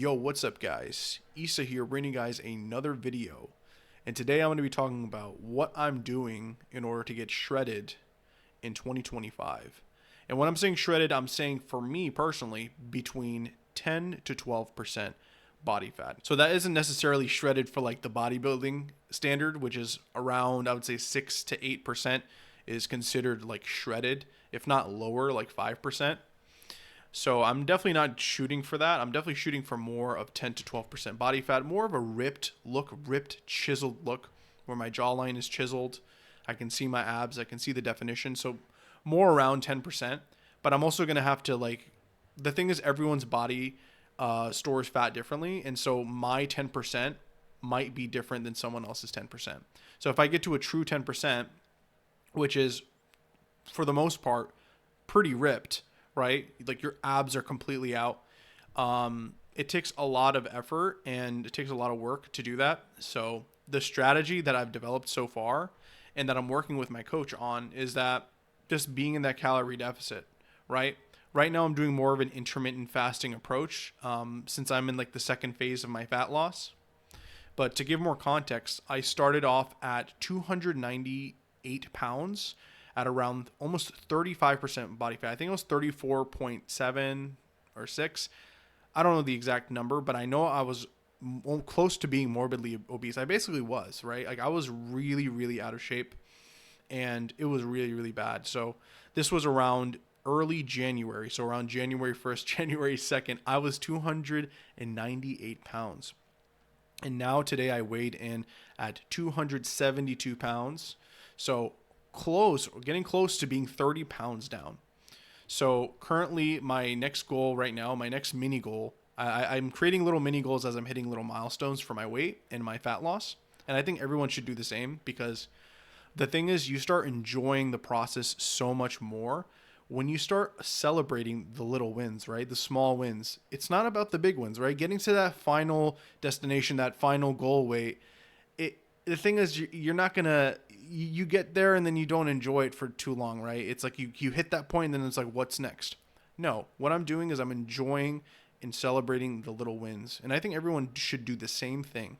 Yo, what's up, guys? Issa here, bringing you guys another video. And today I'm going to be talking about what I'm doing in order to get shredded in 2025. And when I'm saying shredded, I'm saying for me personally, between 10 to 12% body fat. So that isn't necessarily shredded for like the bodybuilding standard, which is around, I would say 6 to 8% is considered like shredded, if not lower, like 5%. So I'm definitely not shooting for that. I'm definitely shooting for more of 10 to 12% body fat, more of a ripped look, ripped, chiseled look where my jawline is chiseled. I can see my abs. I can see the definition. So more around 10%. But I'm also going to have to the thing is everyone's body stores fat differently. And so my 10% might be different than someone else's 10%. So if I get to a true 10%, which is for the most part pretty ripped, right? Like your abs are completely out. It takes a lot of effort and it takes a lot of work to do that. So the strategy that I've developed so far and that I'm working with my coach on is that just being in that calorie deficit, right? Right now I'm doing more of an intermittent fasting approach since I'm in like the second phase of my fat loss. But to give more context, I started off at 298 pounds at around almost 35% body fat. I think it was 34.7 or 6. I don't know the exact number, but I know I was close to being morbidly obese. I basically was, right? Like I was really, really out of shape and it was really, really bad. So this was around early January. So around January 1st, January 2nd, I was 298 pounds. And now today I weighed in at 272 pounds. So getting close to being 30 pounds down. So currently my next goal right now, my next mini goal, I'm creating little mini goals as I'm hitting little milestones for my weight and my fat loss. And I think everyone should do the same because the thing is you start enjoying the process so much more when you start celebrating the little wins, right? The small wins. It's not about the big wins, right? Getting to that final destination, that final goal weight, the thing is you're not gonna you get there and then you don't enjoy it for too long, right? It's like you hit that point and then it's like, what's next? No, what I'm doing is I'm enjoying and celebrating the little wins, and I think everyone should do the same thing.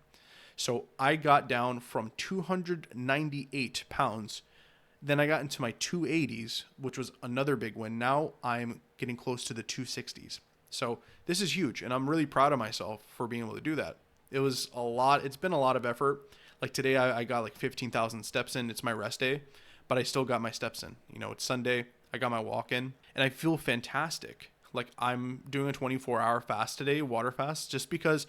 So I got down from 298 pounds, then I got into my 280s, which was another big win. Now I'm getting close to the 260s. So this is huge, and I'm really proud of myself for being able to do that. It was a lot. It's been a lot of effort. Like today, I got like 15,000 steps in. It's my rest day, but I still got my steps in. You know, it's Sunday. I got my walk in, and I feel fantastic. Like I'm doing a 24-hour fast today, water fast, just because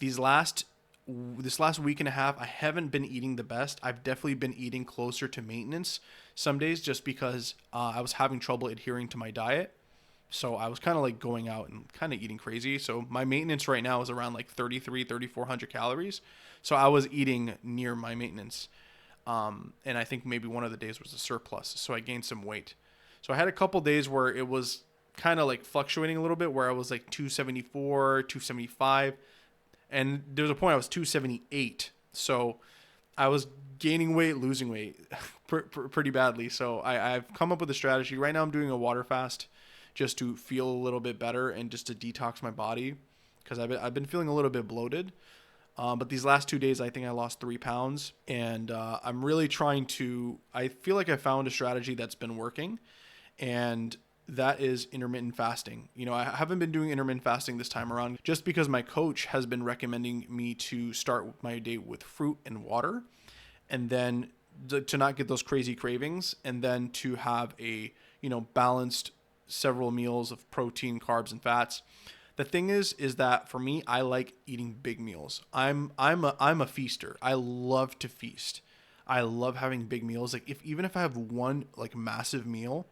this last week and a half, I haven't been eating the best. I've definitely been eating closer to maintenance some days just because I was having trouble adhering to my diet. So I was kind of like going out and kind of eating crazy. So my maintenance right now is around like 3,400 calories. So I was eating near my maintenance. And I think maybe one of the days was a surplus. So I gained some weight. So I had a couple days where it was kind of like fluctuating a little bit, where I was like 274, 275. And there was a point I was 278. So I was gaining weight, losing weight pretty badly. So I've come up with a strategy. Right now I'm doing a water fast just to feel a little bit better and just to detox my body because I've been feeling a little bit bloated. But these last 2 days, I think I lost 3 pounds. And I'm really I feel like I found a strategy that's been working. And that is intermittent fasting. You know, I haven't been doing intermittent fasting this time around just because my coach has been recommending me to start my day with fruit and water, and then to not get those crazy cravings, and then to have a, balanced several meals of protein, carbs, and fats. The thing is that for me, I like eating big meals. I'm a feaster. I love to feast. I love having big meals. Like even if I have one like massive meal,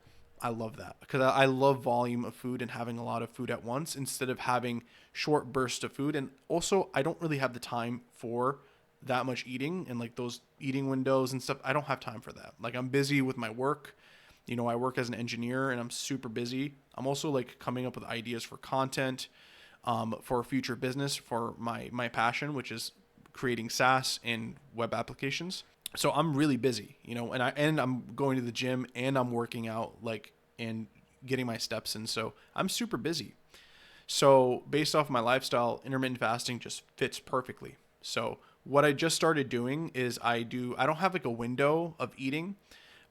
I love that because I love volume of food and having a lot of food at once instead of having short bursts of food. And also, I don't really have the time for that much eating and like those eating windows and stuff. I don't have time for that. Like I'm busy with my work. I work as an engineer and I'm super busy. I'm also like coming up with ideas for content, for future business, for my passion, which is creating SaaS and web applications. So I'm really busy, and I'm going to the gym and I'm working out and getting my steps in. So I'm super busy. So based off my lifestyle, intermittent fasting just fits perfectly. So what I just started doing is I don't have like a window of eating,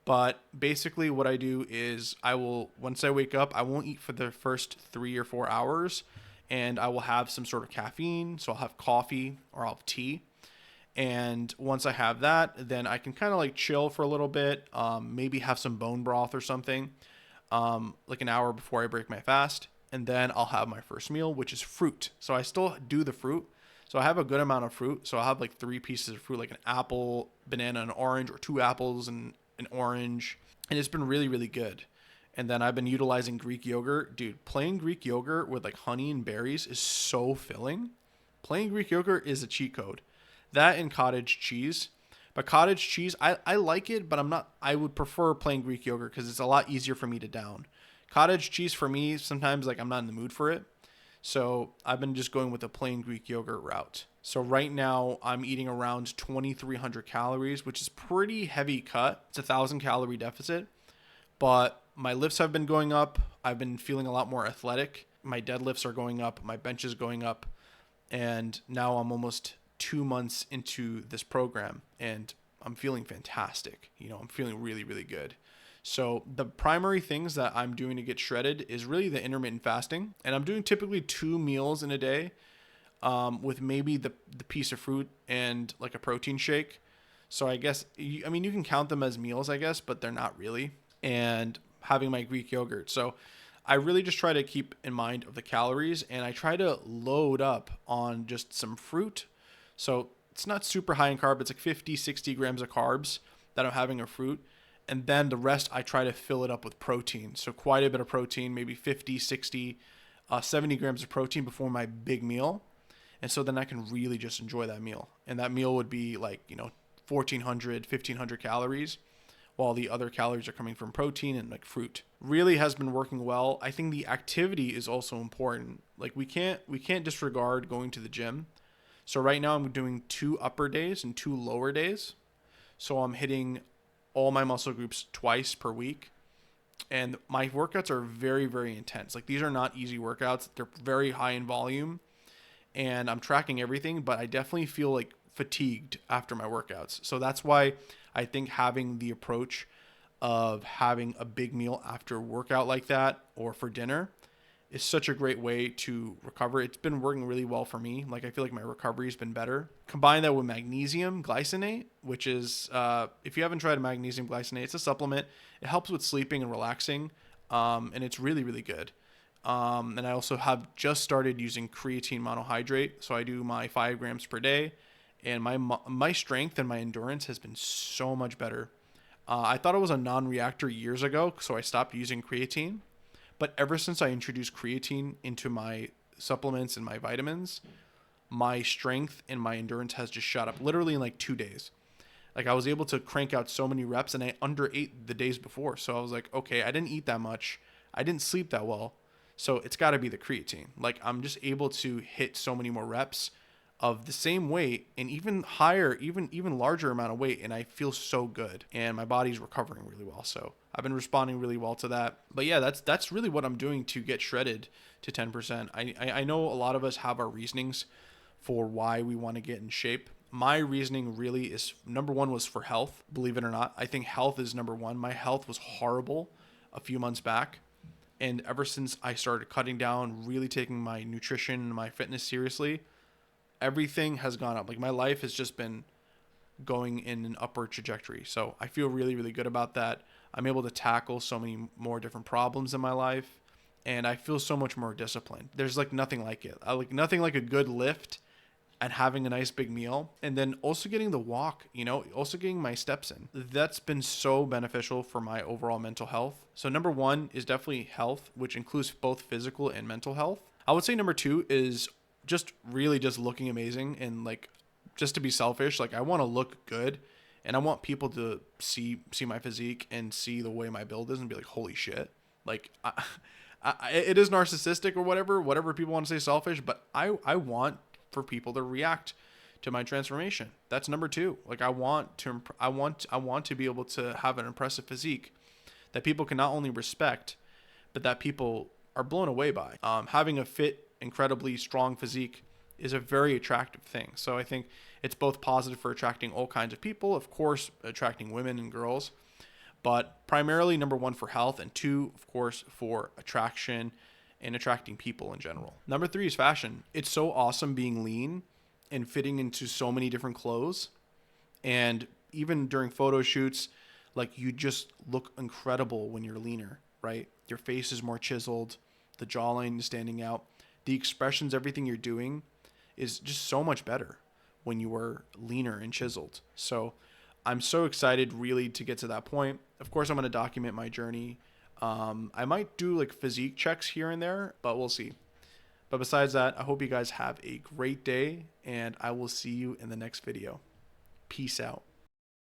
but basically what I do is I will, once I wake up, I won't eat for the first 3 or 4 hours, and I will have some sort of caffeine. So I'll have coffee or I'll have tea. And once I have that, then I can kind of like chill for a little bit, maybe have some bone broth or something, like an hour before I break my fast. And then I'll have my first meal, which is fruit. So I still do the fruit. So I have a good amount of fruit. So I'll have like 3 pieces of fruit, like an apple, banana, and orange, or 2 apples and an orange. And it's been really, really good. And then I've been utilizing Greek yogurt. Dude, plain Greek yogurt with like honey and berries is so filling. Plain Greek yogurt is a cheat code. That and cottage cheese. But cottage cheese, I like it, but I would prefer plain Greek yogurt because it's a lot easier for me to down. Cottage cheese for me, sometimes like I'm not in the mood for it. So I've been just going with a plain Greek yogurt route. So right now I'm eating around 2,300 calories, which is pretty heavy cut. It's 1,000 calorie deficit, but my lifts have been going up. I've been feeling a lot more athletic. My deadlifts are going up. My bench is going up. And now I'm almost 2 months into this program and I'm feeling fantastic. I'm feeling really, really good. So the primary things that I'm doing to get shredded is really the intermittent fasting. And I'm doing typically 2 meals in a day, with maybe the piece of fruit and like a protein shake. So I guess, you can count them as meals, I guess, but they're not really. And having my Greek yogurt. So I really just try to keep in mind of the calories, and I try to load up on just some fruit. So it's not super high in carb. It's like 50, 60 grams of carbs that I'm having of fruit. And then the rest, I try to fill it up with protein. So quite a bit of protein, maybe 50, 60, 70 grams of protein before my big meal. And so then I can really just enjoy that meal. And that meal would be like, 1,400, 1,500 calories, while the other calories are coming from protein and like fruit. Really has been working well. I think the activity is also important. Like we can't disregard going to the gym. So right now I'm doing 2 upper days and 2 lower days. So I'm hitting all my muscle groups twice per week. And my workouts are very, very intense. Like these are not easy workouts. They're very high in volume, and I'm tracking everything, but I definitely feel like fatigued after my workouts. So that's why I think having the approach of having a big meal after a workout like that or for dinner is such a great way to recover. It's been working really well for me. Like I feel like my recovery has been better. Combine that with magnesium glycinate, which is, if you haven't tried magnesium glycinate, it's a supplement. It helps with sleeping and relaxing, and it's really, really good. And I also have just started using creatine monohydrate. So I do my 5 grams per day, and my strength and my endurance has been so much better. I thought it was a non-reactor years ago, so I stopped using creatine. But ever since I introduced creatine into my supplements and my vitamins, my strength and my endurance has just shot up literally in like 2 days. Like I was able to crank out so many reps, and I underate the days before. So I was like, okay, I didn't eat that much. I didn't sleep that well. So it's got to be the creatine. Like I'm just able to hit so many more reps of the same weight and even higher, even larger amount of weight, and I feel so good, and my body's recovering really well. So I've been responding really well to that. But yeah, that's really what I'm doing to get shredded to 10%. I know a lot of us have our reasonings for why we want to get in shape. My reasoning really is, number one was for health, believe it or not. I think health is number one. My health was horrible a few months back. And ever since I started cutting down, really taking my nutrition and my fitness seriously, everything has gone up. Like my life has just been going in an upward trajectory. So I feel really, really good about that. I'm able to tackle so many more different problems in my life, and I feel so much more disciplined. There's like nothing like it. I like nothing like a good lift and having a nice big meal, and then also getting the walk, also getting my steps in. That's been so beneficial for my overall mental health. So number one is definitely health, which includes both physical and mental health. I would say number two is just really just looking amazing, and like just to be selfish, like I want to look good, and I want people to see my physique and see the way my build is and be like, holy shit. Like it is narcissistic or whatever people want to say selfish, but I want for people to react to my transformation. That's number two. Like I want to be able to have an impressive physique that people can not only respect, but that people are blown away by. Having a fit, incredibly strong physique is a very attractive thing. So I think it's both positive for attracting all kinds of people, of course, attracting women and girls, but primarily number one for health, and two, of course, for attraction and attracting people in general. Number three is fashion. It's so awesome being lean and fitting into so many different clothes. And even during photo shoots, like, you just look incredible when you're leaner, right? Your face is more chiseled, the jawline is standing out, the expressions, everything you're doing is just so much better when you are leaner and chiseled. So I'm so excited really to get to that point. Of course, I'm going to document my journey. I might do like physique checks here and there, but we'll see. But besides that, I hope you guys have a great day, and I will see you in the next video. Peace out.